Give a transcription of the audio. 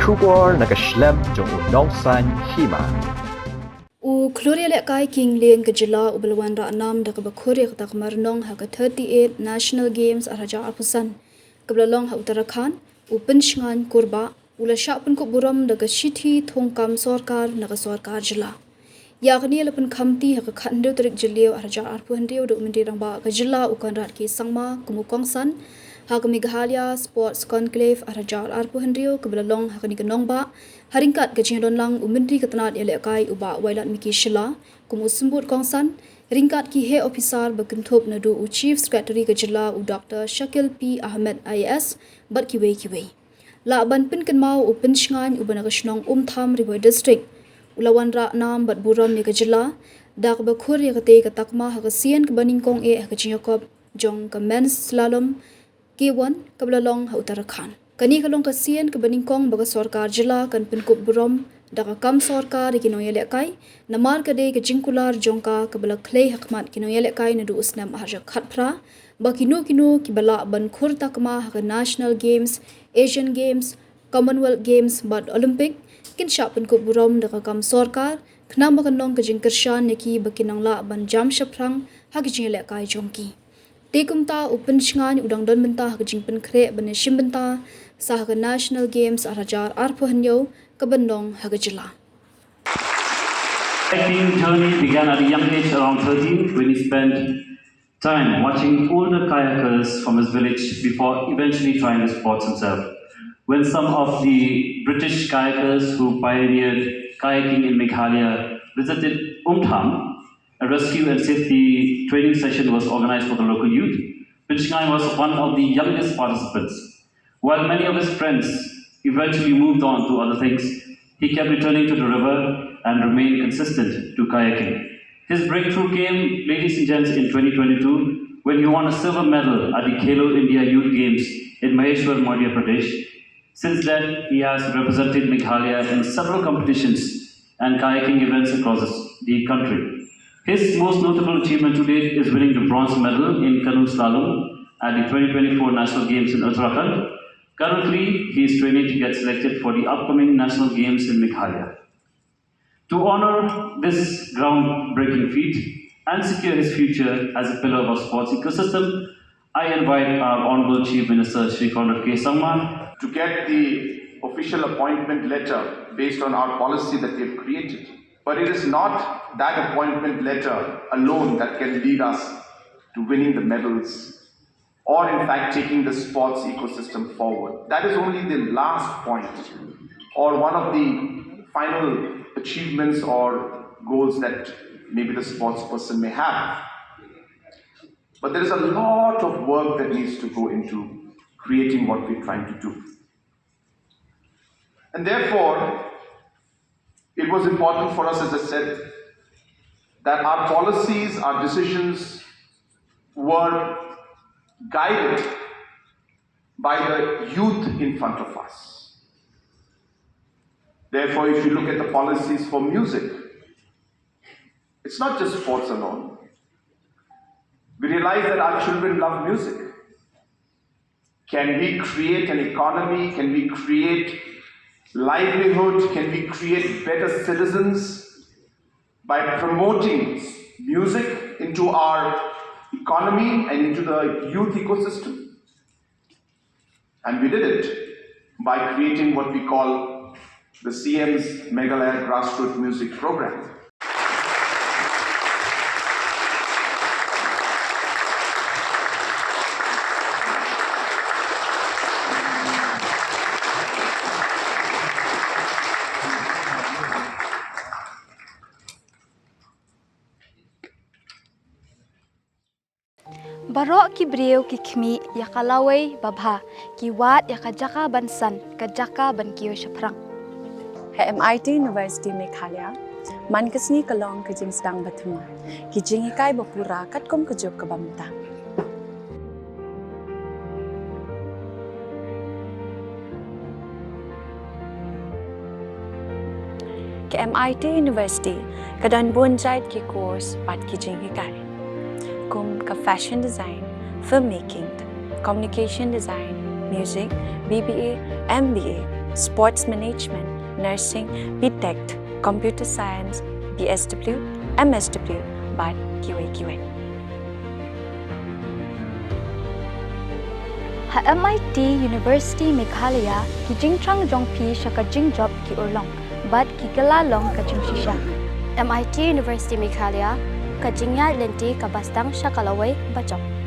Shugor Nakashlem Jong Nongsan Hima. Khlur Ïalehkai Kinglieng ke Jylla ubelwan ra enam dak bakhurik tak marnong ha ke 38 National Games araja apusan kebelalong ha Uttarakhand Penshngan kurba ula Shah Pynkup Burom dak Shithi Thungkam Sorkar nak Sorkar Jylla yakni lepen khamti ha ke khandu trik Jylla araja arpuhandiu duk mendirang ba ke Jylla ukan rat ki sangma kumukongsan ha ke Meghalaya Sports Conclave araja arpuhandiu kebelalong ha ke nigenong ba haringkat ke jingdon lang umendri ketenat Ïalehkai uba wailat miki Shah kumu sembut kongsan ringkat ki he officer berkentup nadu chief secretary ke Jylla Dr. Shakil P Ahmed IAS bat kiwe la ban pinken mau Penshngan ubana keshnong tham riboy district ulawan ra nam bat Burom ni ke Jylla dak bakhur ya kate katakma ha kesien ke baningkong ha ke jingakop jong ke men's slalom K1 kebelalong ha Uttarakhand kani kalong kasien ke baningkong baga Sorkar Jylla kan Pynkup Burom daga kam Sorkar kino Ïalehkai namar kade ke jingkular jongka ke bala clay hakmat kino Ïalehkai nadu usnam harja khatpra ba kino ki bala ban khur takma ha National Games Asian Games Commonwealth Games bad Olympic kin Shah Pynkup Burom daga kam Sorkar khnam bakanong ke jingkershan neki bakinang la ban jam shaprang ha ke Ïalehkai jongki Tekumta Penshngan udang don benta ke jingpen kre bane shimbenta sah ke National Games arajar arpuhanyo ke bendong ha ke Jylla. Kayaking journey began at a young age around 13 when he spent time watching older kayakers from his village before eventually trying the sports himself. When some of the British kayakers who pioneered kayaking in Meghalaya visited Thungkam, a rescue and safety training session was organized for the local youth. Penshngan was one of the youngest participants. While many of his friends eventually moved on to other things, he kept returning to the river and remained consistent to kayaking. His breakthrough came, ladies and gents, in 2022 when he won a silver medal at the Khlur India Youth Games in Maheshwar, Madhya Pradesh. Since then, he has represented Meghalaya in several competitions and kayaking events across the country. His most notable achievement to date is winning the bronze medal in canoe slalom at the 2024 National Games in Uttarakhand. Currently, he is training to get selected for the upcoming National Games in Meghalaya. To honor this groundbreaking feat and secure his future as a pillar of our sports ecosystem, I invite our Honorable Chief Minister, Shri Conrad K. Sangma, to get the official appointment letter based on our policy that we have created. But it is not that appointment letter alone that can lead us to winning the medals or in fact taking the sports ecosystem forward. That is only the last point or one of the final achievements or goals that maybe the sports person may have. But there is a lot of work that needs to go into creating what we're trying to do. And therefore, it was important for us, as I said, that our policies, our decisions were guided by the youth in front of us. Therefore, if you look at the policies for music, it's not just sports alone. We realize that our children love music. Can we create an economy? Can we create livelihood? Can we create better citizens by promoting music into our economy and into the youth ecosystem? And we did it by creating what we call the CM's Meghalaya Grassroots Music Program. Barok ki breu ki khmi yakalawai babha ki wat yakajaka bansan kajaka ban kiyo shaprang. MIT University Meghalaya mankasni kalong ke jingstang bathuma ki jingikai bapura katkom kajok kabamta. Ke MIT University kadan bonjait ki course pat ki jingikai. Kum ka fashion design, filmmaking, communication design, music, BBA, MBA, Sports Management, Nursing, BTech, Computer Science, BSW, MSW, bat QA. Ha MIT University Meghalaya ki jingtrang jongpi shaka jingjop ki urlong bat ki galalong ka jingshisa. MIT University Meghalaya ka jingya lenti ka bastang shakalaway bachok.